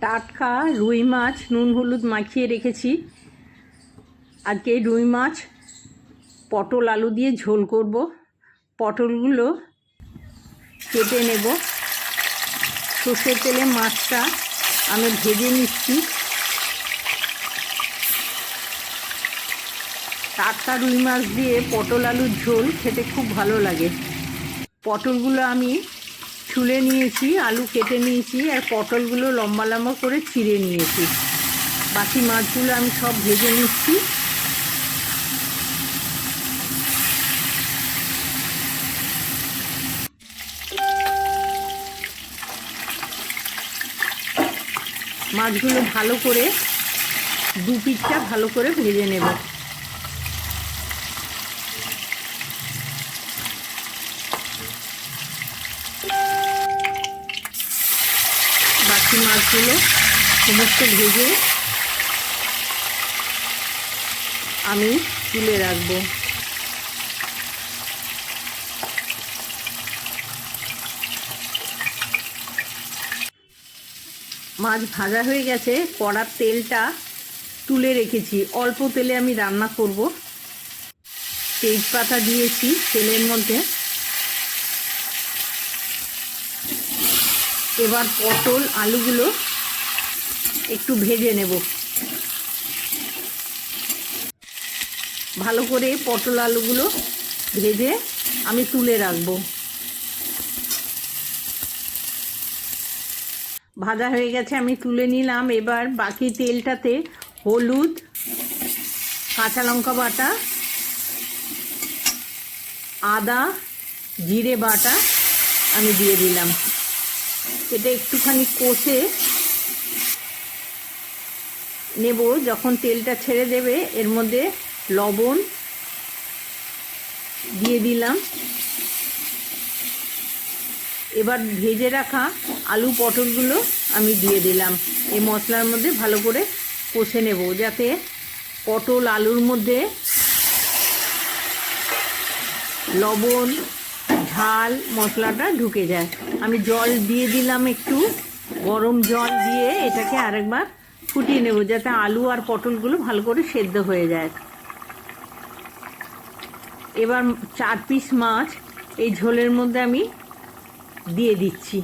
টাটকা রুই মাছ নুন হলুদ মাখিয়ে রেখেছি। আজকে রুই মাছ পটল আলু দিয়ে ঝোল করব। পটলগুলো কেটে নেব। সর্ষের তেলে মাছটা আমি ভেজে নিচ্ছি। টাটকা রুই মাছ দিয়ে পটল আলুর ঝোল খেতে খুব ভালো লাগে। পটলগুলো আমি ছুলে নিয়েছি, আলু কেটে নিয়েছি, আর পটলগুলো লম্বা লম্বা করে চিড়ে নিয়েছি। বাকি মাছগুলো আমি সব ভেজে নিচ্ছি। মাছগুলো ভালো করে দু পিঠটা ভালো করে ভেজে নেব। বাকি মাছগুলো সমস্ত ভেজে আমি তুলে রাখবো। মাছ ভাজা হয়ে গেছে, কড়ার তেলটা তুলে রেখেছি। অল্প তেলে আমি রান্না করব। তেজপাতা দিয়েছি তেলের মধ্যে। এবার পটল আলুগুলো একটু ভেজে নেব। ভালো করে পটল আলুগুলো ভেজে আমি তুলে রাখবো। ভাজা হয়ে গেছে, আমি তুলে নিলাম। এবার বাকি তেলটাতে হলুদ, কাঁচা লঙ্কা বাটা, আদা জিরে বাটা আমি দিয়ে দিলাম। এটা একটুখানি কষে নেব। যখন তেলটা ছেড়ে দেবে এর মধ্যে লবণ দিয়ে দিলাম। এবার ভেজে রাখা আলু পটলগুলো আমি দিয়ে দিলাম। এই মশলার মধ্যে ভালো করে কষে নেব, যাতে পটল আলুর মধ্যে লবণ ঝাল মশলাটা ঢুকে যায়। আমি জল দিয়ে দিলাম, একটু গরম জল দিয়ে এটাকে আরেকবার ফুটিয়ে নেব, যাতে আলু আর পটলগুলো ভালো করে সেদ্ধ হয়ে যায়। এবার 4 পিস মাছ এই ঝোলের মধ্যে আমি দিয়ে দিচ্ছি।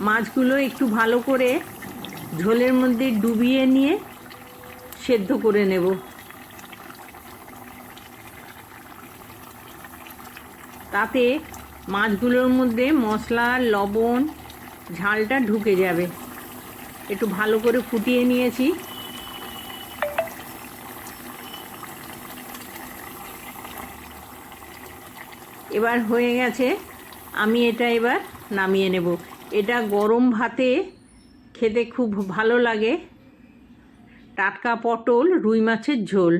মাছগুলো একটু ভালো করে ঝোলের মধ্যে ডুবিয়ে নিয়ে সেদ্ধ করে নেব। তাতে মাছগুলোর মধ্যে মশলা লবণ ঝালটা ঢুকে যাবে। একটু ভালো করে ফুটিয়ে নিয়েছি। এবার হয়ে গেছে, আমি এটা এবার নামিয়ে নেব। এটা গরম ভাতে খেতে খুব ভালো লাগে। টাটকা পটল রুই মাছের ঝোল।